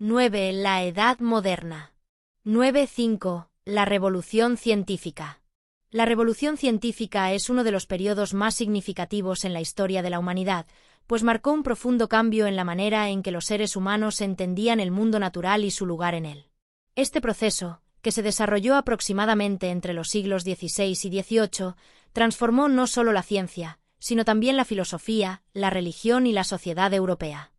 9. La Edad Moderna. 9.5. La Revolución Científica. La Revolución Científica es uno de los periodos más significativos en la historia de la humanidad, pues marcó un profundo cambio en la manera en que los seres humanos entendían el mundo natural y su lugar en él. Este proceso, que se desarrolló aproximadamente entre los siglos XVI y XVIII, transformó no solo la ciencia, sino también la filosofía, la religión y la sociedad europea.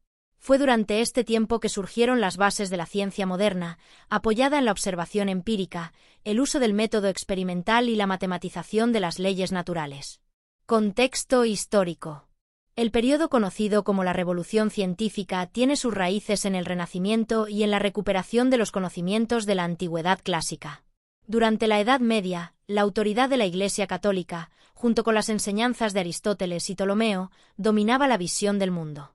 Fue durante este tiempo que surgieron las bases de la ciencia moderna, apoyada en la observación empírica, el uso del método experimental y la matematización de las leyes naturales. Contexto histórico. El periodo conocido como la Revolución Científica tiene sus raíces en el Renacimiento y en la recuperación de los conocimientos de la Antigüedad clásica. Durante la Edad Media, la autoridad de la Iglesia católica, junto con las enseñanzas de Aristóteles y Ptolomeo, dominaba la visión del mundo.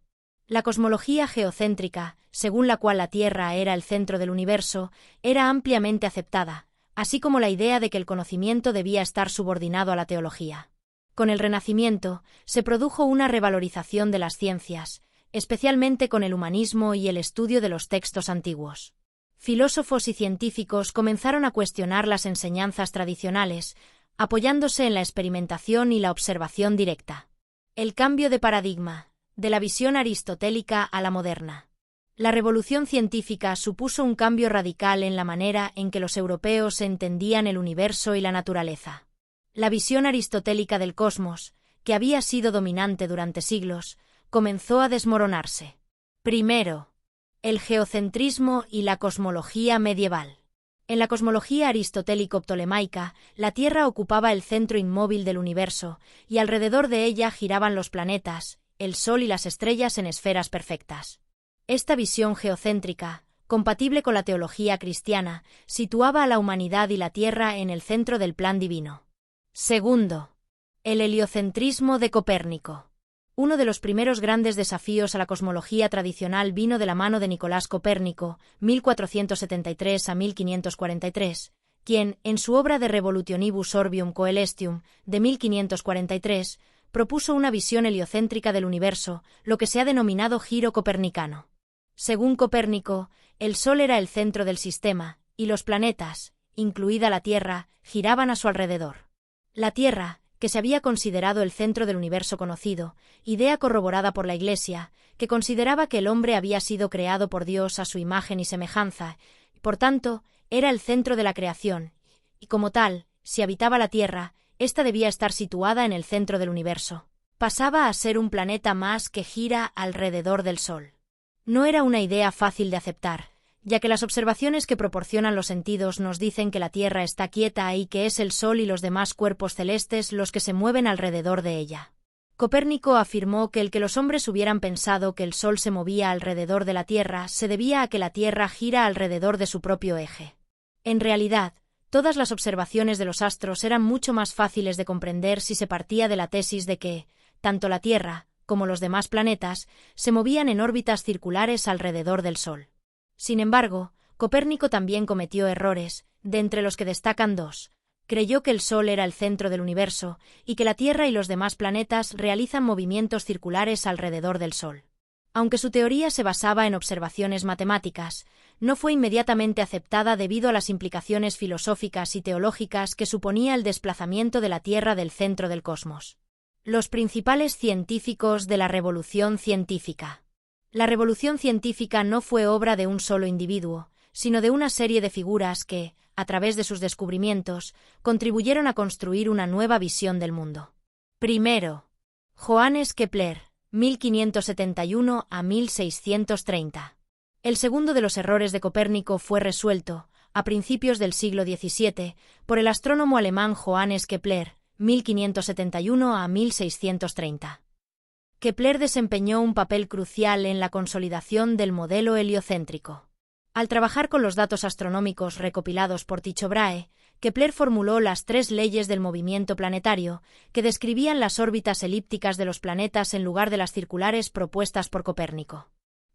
La cosmología geocéntrica, según la cual la Tierra era el centro del universo, era ampliamente aceptada, así como la idea de que el conocimiento debía estar subordinado a la teología. Con el Renacimiento, se produjo una revalorización de las ciencias, especialmente con el humanismo y el estudio de los textos antiguos. Filósofos y científicos comenzaron a cuestionar las enseñanzas tradicionales, apoyándose en la experimentación y la observación directa. El cambio de paradigma, de la visión aristotélica a la moderna. La revolución científica supuso un cambio radical en la manera en que los europeos entendían el universo y la naturaleza. La visión aristotélica del cosmos, que había sido dominante durante siglos, comenzó a desmoronarse. Primero, el geocentrismo y la cosmología medieval. En la cosmología aristotélico-ptolemaica, la Tierra ocupaba el centro inmóvil del universo, y alrededor de ella giraban los planetas, el Sol y las estrellas en esferas perfectas. Esta visión geocéntrica, compatible con la teología cristiana, situaba a la humanidad y la Tierra en el centro del plan divino. Segundo, el heliocentrismo de Copérnico. Uno de los primeros grandes desafíos a la cosmología tradicional vino de la mano de Nicolás Copérnico, 1473 a 1543, quien, en su obra De Revolutionibus Orbium Coelestium, de 1543, propuso una visión heliocéntrica del universo, lo que se ha denominado giro copernicano. Según Copérnico, el Sol era el centro del sistema, y los planetas, incluida la Tierra, giraban a su alrededor. La Tierra, que se había considerado el centro del universo conocido, idea corroborada por la Iglesia, que consideraba que el hombre había sido creado por Dios a su imagen y semejanza, y por tanto, era el centro de la creación, y como tal, si habitaba la Tierra, ésta debía estar situada en el centro del universo. Pasaba a ser un planeta más que gira alrededor del Sol. No era una idea fácil de aceptar, ya que las observaciones que proporcionan los sentidos nos dicen que la Tierra está quieta y que es el Sol y los demás cuerpos celestes los que se mueven alrededor de ella. Copérnico afirmó que el que los hombres hubieran pensado que el Sol se movía alrededor de la Tierra se debía a que la Tierra gira alrededor de su propio eje. En realidad, todas las observaciones de los astros eran mucho más fáciles de comprender si se partía de la tesis de que, tanto la Tierra, como los demás planetas, se movían en órbitas circulares alrededor del Sol. Sin embargo, Copérnico también cometió errores, de entre los que destacan dos. Creyó que el Sol era el centro del universo, y que la Tierra y los demás planetas realizan movimientos circulares alrededor del Sol. Aunque su teoría se basaba en observaciones matemáticas, no fue inmediatamente aceptada debido a las implicaciones filosóficas y teológicas que suponía el desplazamiento de la Tierra del centro del cosmos. Los principales científicos de la Revolución Científica. La Revolución Científica no fue obra de un solo individuo, sino de una serie de figuras que, a través de sus descubrimientos, contribuyeron a construir una nueva visión del mundo. Primero, Johannes Kepler, 1571 a 1630. El segundo de los errores de Copérnico fue resuelto, a principios del siglo XVII, por el astrónomo alemán Johannes Kepler, 1571 a 1630. Kepler desempeñó un papel crucial en la consolidación del modelo heliocéntrico. Al trabajar con los datos astronómicos recopilados por Tycho Brahe, Kepler formuló las 3 leyes del movimiento planetario, que describían las órbitas elípticas de los planetas en lugar de las circulares propuestas por Copérnico.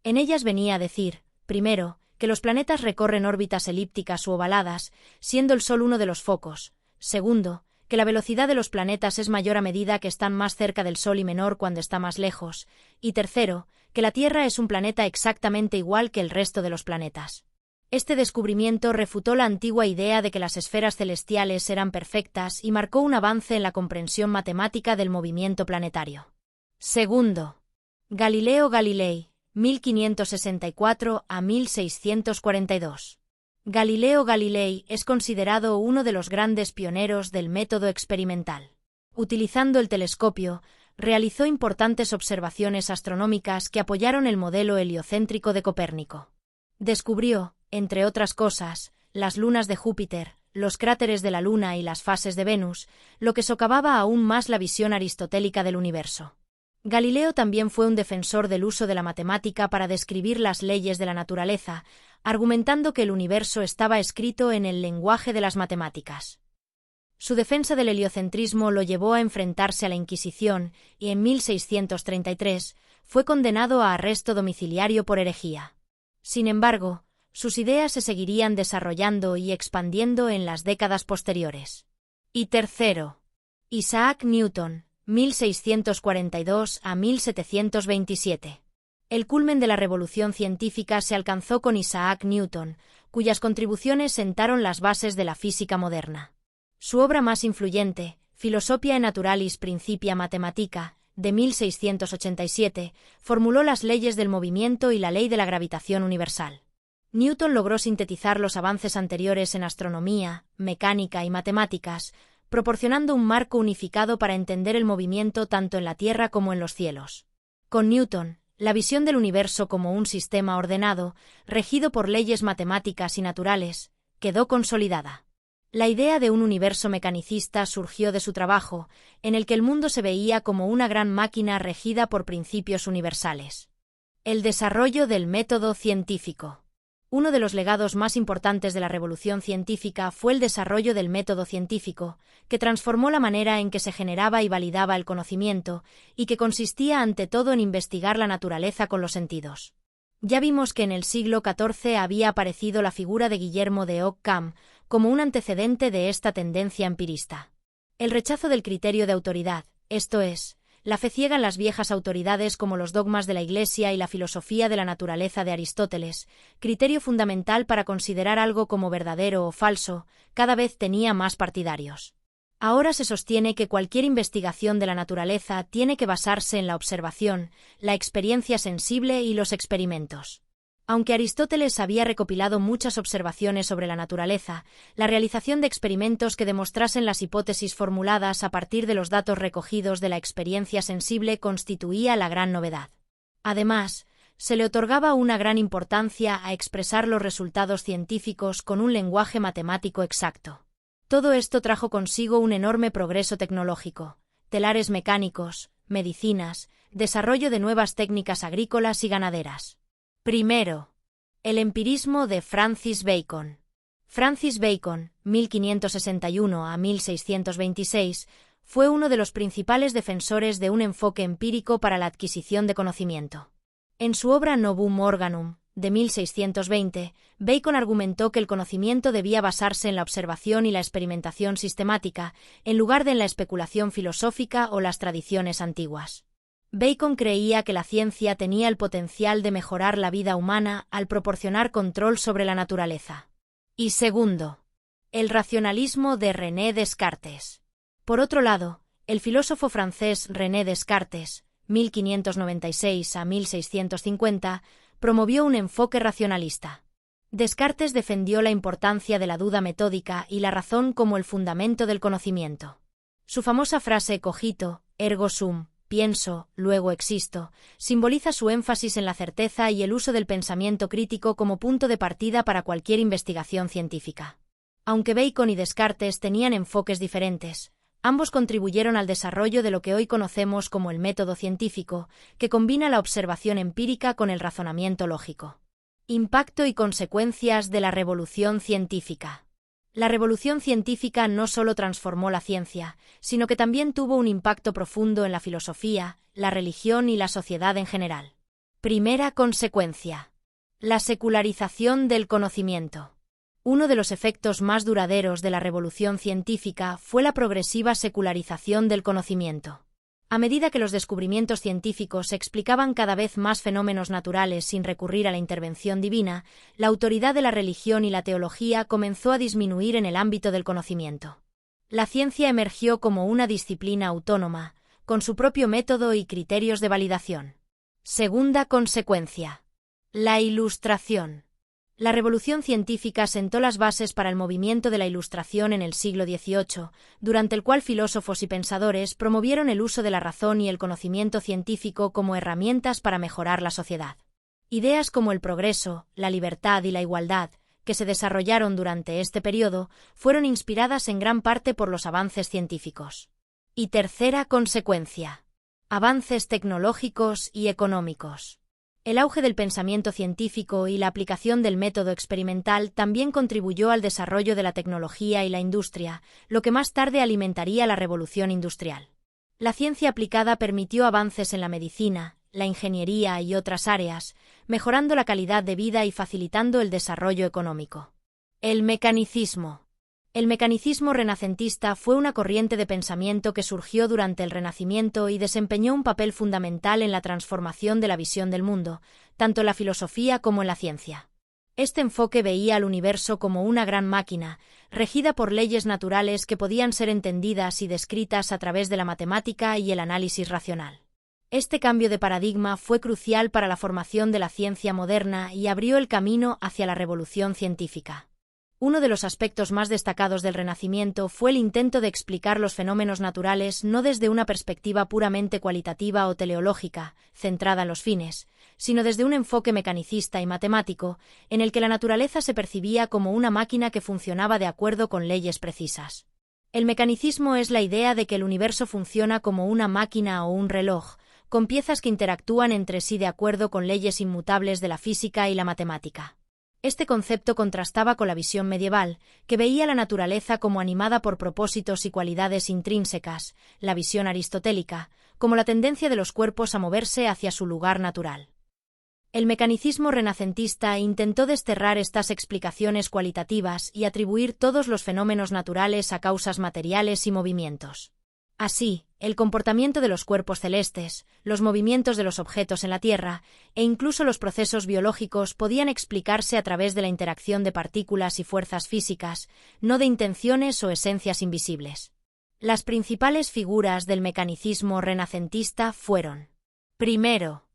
En ellas venía a decir, primero, que los planetas recorren órbitas elípticas u ovaladas, siendo el Sol uno de los focos; segundo, que la velocidad de los planetas es mayor a medida que están más cerca del Sol y menor cuando está más lejos; y tercero, que la Tierra es un planeta exactamente igual que el resto de los planetas. Este descubrimiento refutó la antigua idea de que las esferas celestiales eran perfectas y marcó un avance en la comprensión matemática del movimiento planetario. Segundo, Galileo Galilei, 1564 a 1642. Galileo Galilei es considerado uno de los grandes pioneros del método experimental. Utilizando el telescopio, realizó importantes observaciones astronómicas que apoyaron el modelo heliocéntrico de Copérnico. Descubrió, entre otras cosas, las lunas de Júpiter, los cráteres de la Luna y las fases de Venus, lo que socavaba aún más la visión aristotélica del universo. Galileo también fue un defensor del uso de la matemática para describir las leyes de la naturaleza, argumentando que el universo estaba escrito en el lenguaje de las matemáticas. Su defensa del heliocentrismo lo llevó a enfrentarse a la Inquisición y, en 1633, fue condenado a arresto domiciliario por herejía. Sin embargo, sus ideas se seguirían desarrollando y expandiendo en las décadas posteriores. Y tercero, Isaac Newton, 1642 a 1727. El culmen de la revolución científica se alcanzó con Isaac Newton, cuyas contribuciones sentaron las bases de la física moderna. Su obra más influyente, Philosophiae Naturalis Principia Mathematica, de 1687, formuló las leyes del movimiento y la ley de la gravitación universal. Newton logró sintetizar los avances anteriores en astronomía, mecánica y matemáticas, proporcionando un marco unificado para entender el movimiento tanto en la Tierra como en los cielos. Con Newton, la visión del universo como un sistema ordenado, regido por leyes matemáticas y naturales, quedó consolidada. La idea de un universo mecanicista surgió de su trabajo, en el que el mundo se veía como una gran máquina regida por principios universales. El desarrollo del método científico. Uno de los legados más importantes de la revolución científica fue el desarrollo del método científico, que transformó la manera en que se generaba y validaba el conocimiento, y que consistía ante todo en investigar la naturaleza con los sentidos. Ya vimos que en el siglo XIV había aparecido la figura de Guillermo de Ockham como un antecedente de esta tendencia empirista. El rechazo del criterio de autoridad, esto es, la fe ciega en las viejas autoridades como los dogmas de la Iglesia y la filosofía de la naturaleza de Aristóteles, criterio fundamental para considerar algo como verdadero o falso, cada vez tenía más partidarios. Ahora se sostiene que cualquier investigación de la naturaleza tiene que basarse en la observación, la experiencia sensible y los experimentos. Aunque Aristóteles había recopilado muchas observaciones sobre la naturaleza, la realización de experimentos que demostrasen las hipótesis formuladas a partir de los datos recogidos de la experiencia sensible constituía la gran novedad. Además, se le otorgaba una gran importancia a expresar los resultados científicos con un lenguaje matemático exacto. Todo esto trajo consigo un enorme progreso tecnológico, telares mecánicos, medicinas, desarrollo de nuevas técnicas agrícolas y ganaderas. Primero, el empirismo de Francis Bacon. Francis Bacon, 1561 a 1626, fue uno de los principales defensores de un enfoque empírico para la adquisición de conocimiento. En su obra Novum Organum, de 1620, Bacon argumentó que el conocimiento debía basarse en la observación y la experimentación sistemática, en lugar de en la especulación filosófica o las tradiciones antiguas. Bacon creía que la ciencia tenía el potencial de mejorar la vida humana al proporcionar control sobre la naturaleza. Y segundo, el racionalismo de René Descartes. Por otro lado, el filósofo francés René Descartes, 1596 a 1650, promovió un enfoque racionalista. Descartes defendió la importancia de la duda metódica y la razón como el fundamento del conocimiento. Su famosa frase cogito, ergo sum, pienso, luego existo, simboliza su énfasis en la certeza y el uso del pensamiento crítico como punto de partida para cualquier investigación científica. Aunque Bacon y Descartes tenían enfoques diferentes, ambos contribuyeron al desarrollo de lo que hoy conocemos como el método científico, que combina la observación empírica con el razonamiento lógico. Impacto y consecuencias de la revolución científica. La revolución científica no solo transformó la ciencia, sino que también tuvo un impacto profundo en la filosofía, la religión y la sociedad en general. Primera consecuencia: la secularización del conocimiento. Uno de los efectos más duraderos de la revolución científica fue la progresiva secularización del conocimiento. A medida que los descubrimientos científicos explicaban cada vez más fenómenos naturales sin recurrir a la intervención divina, la autoridad de la religión y la teología comenzó a disminuir en el ámbito del conocimiento. La ciencia emergió como una disciplina autónoma, con su propio método y criterios de validación. Segunda consecuencia. La Ilustración. La revolución científica sentó las bases para el movimiento de la Ilustración en el siglo XVIII, durante el cual filósofos y pensadores promovieron el uso de la razón y el conocimiento científico como herramientas para mejorar la sociedad. Ideas como el progreso, la libertad y la igualdad, que se desarrollaron durante este periodo, fueron inspiradas en gran parte por los avances científicos. Y tercera consecuencia. Avances tecnológicos y económicos. El auge del pensamiento científico y la aplicación del método experimental también contribuyó al desarrollo de la tecnología y la industria, lo que más tarde alimentaría la revolución industrial. La ciencia aplicada permitió avances en la medicina, la ingeniería y otras áreas, mejorando la calidad de vida y facilitando el desarrollo económico. El mecanicismo. El mecanicismo renacentista fue una corriente de pensamiento que surgió durante el Renacimiento y desempeñó un papel fundamental en la transformación de la visión del mundo, tanto en la filosofía como en la ciencia. Este enfoque veía al universo como una gran máquina, regida por leyes naturales que podían ser entendidas y descritas a través de la matemática y el análisis racional. Este cambio de paradigma fue crucial para la formación de la ciencia moderna y abrió el camino hacia la revolución científica. Uno de los aspectos más destacados del Renacimiento fue el intento de explicar los fenómenos naturales no desde una perspectiva puramente cualitativa o teleológica, centrada en los fines, sino desde un enfoque mecanicista y matemático, en el que la naturaleza se percibía como una máquina que funcionaba de acuerdo con leyes precisas. El mecanicismo es la idea de que el universo funciona como una máquina o un reloj, con piezas que interactúan entre sí de acuerdo con leyes inmutables de la física y la matemática. Este concepto contrastaba con la visión medieval, que veía la naturaleza como animada por propósitos y cualidades intrínsecas, la visión aristotélica, como la tendencia de los cuerpos a moverse hacia su lugar natural. El mecanicismo renacentista intentó desterrar estas explicaciones cualitativas y atribuir todos los fenómenos naturales a causas materiales y movimientos. Así, el comportamiento de los cuerpos celestes, los movimientos de los objetos en la Tierra, e incluso los procesos biológicos podían explicarse a través de la interacción de partículas y fuerzas físicas, no de intenciones o esencias invisibles. Las principales figuras del mecanicismo renacentista fueron: primero,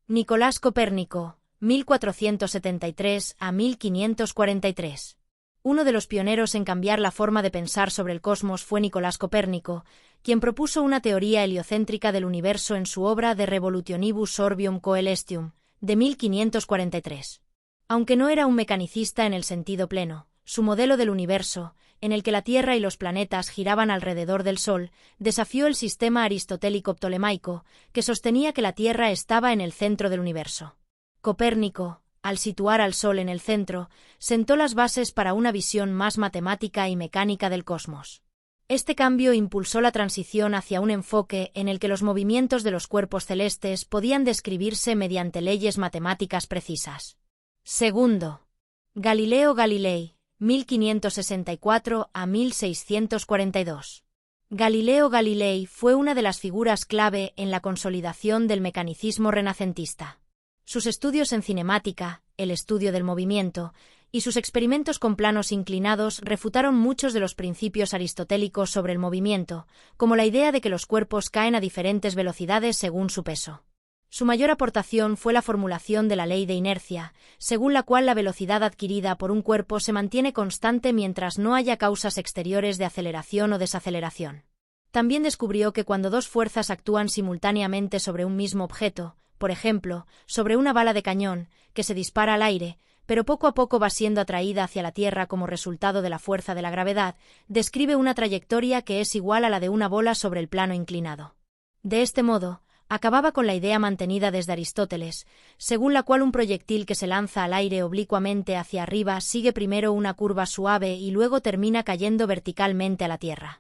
Nicolás Copérnico, 1473 a 1543. Uno de los pioneros en cambiar la forma de pensar sobre el cosmos fue Nicolás Copérnico, quien propuso una teoría heliocéntrica del universo en su obra De Revolutionibus Orbium Coelestium, de 1543. Aunque no era un mecanicista en el sentido pleno, su modelo del universo, en el que la Tierra y los planetas giraban alrededor del Sol, desafió el sistema aristotélico-ptolemaico, que sostenía que la Tierra estaba en el centro del universo. Copérnico, al situar al Sol en el centro, sentó las bases para una visión más matemática y mecánica del cosmos. Este cambio impulsó la transición hacia un enfoque en el que los movimientos de los cuerpos celestes podían describirse mediante leyes matemáticas precisas. Segundo, Galileo Galilei, 1564 a 1642. Galileo Galilei fue una de las figuras clave en la consolidación del mecanicismo renacentista. Sus estudios en cinemática, el estudio del movimiento, y sus experimentos con planos inclinados refutaron muchos de los principios aristotélicos sobre el movimiento, como la idea de que los cuerpos caen a diferentes velocidades según su peso. Su mayor aportación fue la formulación de la ley de inercia, según la cual la velocidad adquirida por un cuerpo se mantiene constante mientras no haya causas exteriores de aceleración o desaceleración. También descubrió que cuando dos fuerzas actúan simultáneamente sobre un mismo objeto, por ejemplo, sobre una bala de cañón, que se dispara al aire, pero poco a poco va siendo atraída hacia la Tierra como resultado de la fuerza de la gravedad, describe una trayectoria que es igual a la de una bola sobre el plano inclinado. De este modo, acababa con la idea mantenida desde Aristóteles, según la cual un proyectil que se lanza al aire oblicuamente hacia arriba sigue primero una curva suave y luego termina cayendo verticalmente a la Tierra.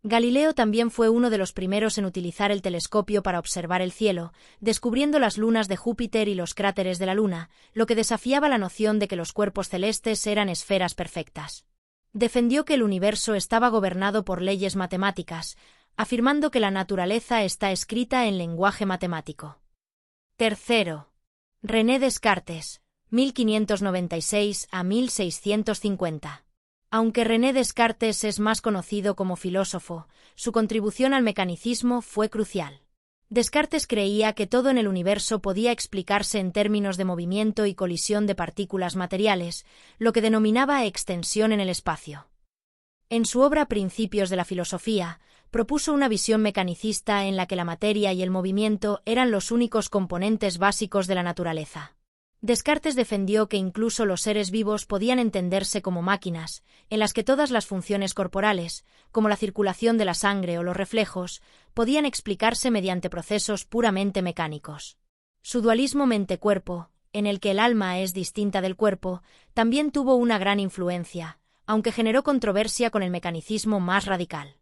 Galileo también fue uno de los primeros en utilizar el telescopio para observar el cielo, descubriendo las lunas de Júpiter y los cráteres de la Luna, lo que desafiaba la noción de que los cuerpos celestes eran esferas perfectas. Defendió que el universo estaba gobernado por leyes matemáticas, afirmando que la naturaleza está escrita en lenguaje matemático. Tercero, René Descartes, 1596 a 1650. Aunque René Descartes es más conocido como filósofo, su contribución al mecanicismo fue crucial. Descartes creía que todo en el universo podía explicarse en términos de movimiento y colisión de partículas materiales, lo que denominaba extensión en el espacio. En su obra Principios de la Filosofía, propuso una visión mecanicista en la que la materia y el movimiento eran los únicos componentes básicos de la naturaleza. Descartes defendió que incluso los seres vivos podían entenderse como máquinas, en las que todas las funciones corporales, como la circulación de la sangre o los reflejos, podían explicarse mediante procesos puramente mecánicos. Su dualismo mente-cuerpo, en el que el alma es distinta del cuerpo, también tuvo una gran influencia, aunque generó controversia con el mecanicismo más radical.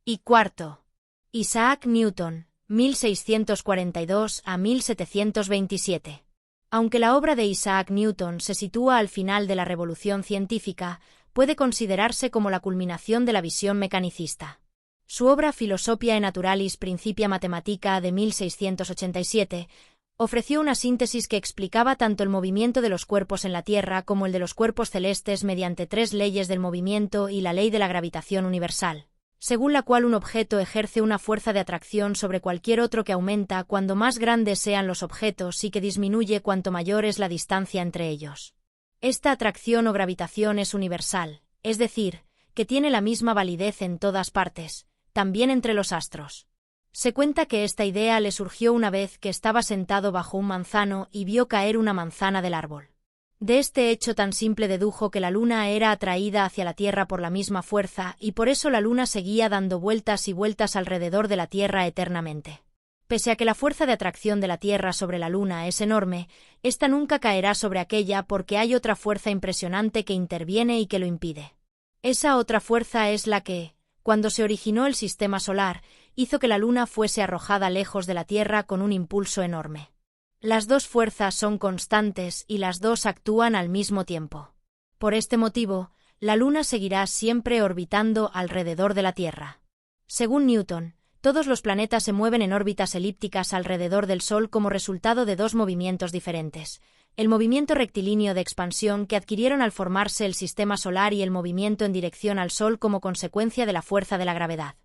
Y cuarto, Isaac Newton, 1642 a 1727. Aunque la obra de Isaac Newton se sitúa al final de la revolución científica, puede considerarse como la culminación de la visión mecanicista. Su obra Philosophiae Naturalis Principia Mathematica de 1687 ofreció una síntesis que explicaba tanto el movimiento de los cuerpos en la Tierra como el de los cuerpos celestes mediante 3 leyes del movimiento y la ley de la gravitación universal, según la cual un objeto ejerce una fuerza de atracción sobre cualquier otro que aumenta cuanto más grandes sean los objetos y que disminuye cuanto mayor es la distancia entre ellos. Esta atracción o gravitación es universal, es decir, que tiene la misma validez en todas partes, también entre los astros. Se cuenta que esta idea le surgió una vez que estaba sentado bajo un manzano y vio caer una manzana del árbol. De este hecho tan simple dedujo que la Luna era atraída hacia la Tierra por la misma fuerza y por eso la Luna seguía dando vueltas y vueltas alrededor de la Tierra eternamente. Pese a que la fuerza de atracción de la Tierra sobre la Luna es enorme, ésta nunca caerá sobre aquella porque hay otra fuerza impresionante que interviene y que lo impide. Esa otra fuerza es la que, cuando se originó el sistema solar, hizo que la Luna fuese arrojada lejos de la Tierra con un impulso enorme. Las dos fuerzas son constantes y las dos actúan al mismo tiempo. Por este motivo, la Luna seguirá siempre orbitando alrededor de la Tierra. Según Newton, todos los planetas se mueven en órbitas elípticas alrededor del Sol como resultado de dos movimientos diferentes: el movimiento rectilíneo de expansión que adquirieron al formarse el sistema solar y el movimiento en dirección al Sol como consecuencia de la fuerza de la gravedad.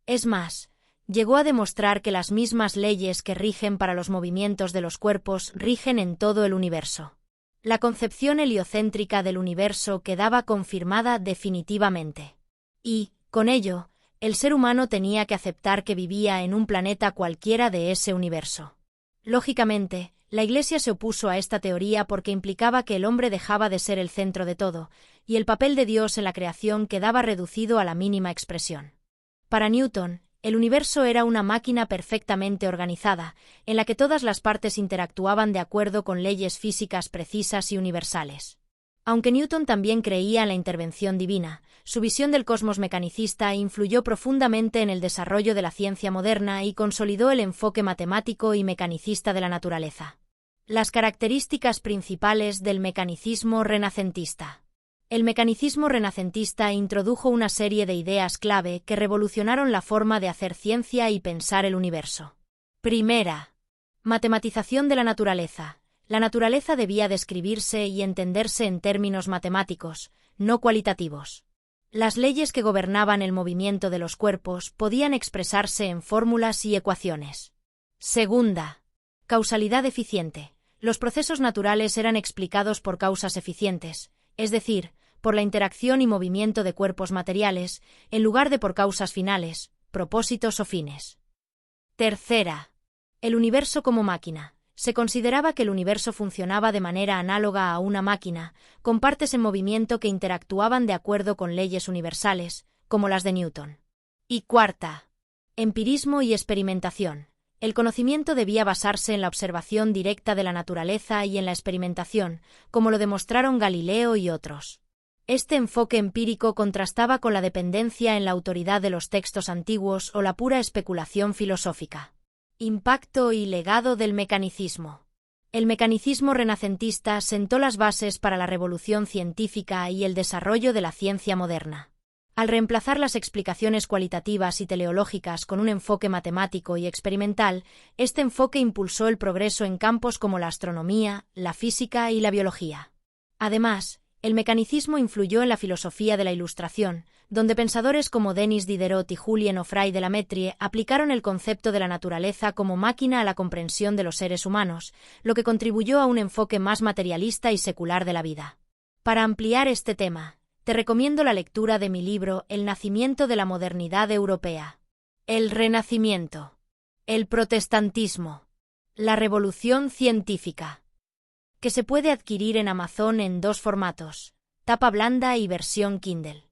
Es más, llegó a demostrar que las mismas leyes que rigen para los movimientos de los cuerpos rigen en todo el universo. La concepción heliocéntrica del universo quedaba confirmada definitivamente. Y, con ello, el ser humano tenía que aceptar que vivía en un planeta cualquiera de ese universo. Lógicamente, la Iglesia se opuso a esta teoría porque implicaba que el hombre dejaba de ser el centro de todo, y el papel de Dios en la creación quedaba reducido a la mínima expresión. Para Newton, el universo era una máquina perfectamente organizada, en la que todas las partes interactuaban de acuerdo con leyes físicas precisas y universales. Aunque Newton también creía en la intervención divina, su visión del cosmos mecanicista influyó profundamente en el desarrollo de la ciencia moderna y consolidó el enfoque matemático y mecanicista de la naturaleza. Las características principales del mecanicismo renacentista. El mecanicismo renacentista introdujo una serie de ideas clave que revolucionaron la forma de hacer ciencia y pensar el universo. Primera, matematización de la naturaleza. La naturaleza debía describirse y entenderse en términos matemáticos, no cualitativos. Las leyes que gobernaban el movimiento de los cuerpos podían expresarse en fórmulas y ecuaciones. Segunda, causalidad eficiente. Los procesos naturales eran explicados por causas eficientes, es decir, por la interacción y movimiento de cuerpos materiales, en lugar de por causas finales, propósitos o fines. Tercera, el universo como máquina. Se consideraba que el universo funcionaba de manera análoga a una máquina, con partes en movimiento que interactuaban de acuerdo con leyes universales, como las de Newton. Y cuarta, empirismo y experimentación. El conocimiento debía basarse en la observación directa de la naturaleza y en la experimentación, como lo demostraron Galileo y otros. Este enfoque empírico contrastaba con la dependencia en la autoridad de los textos antiguos o la pura especulación filosófica. Impacto y legado del mecanicismo. El mecanicismo renacentista sentó las bases para la revolución científica y el desarrollo de la ciencia moderna. Al reemplazar las explicaciones cualitativas y teleológicas con un enfoque matemático y experimental, este enfoque impulsó el progreso en campos como la astronomía, la física y la biología. Además, el mecanicismo influyó en la filosofía de la Ilustración, donde pensadores como Denis Diderot y Julien Offray de la Métrie aplicaron el concepto de la naturaleza como máquina a la comprensión de los seres humanos, lo que contribuyó a un enfoque más materialista y secular de la vida. Para ampliar este tema, te recomiendo la lectura de mi libro El nacimiento de la modernidad europea. El Renacimiento. El protestantismo. La revolución científica. Que se puede adquirir en Amazon en 2 formatos, tapa blanda y versión Kindle.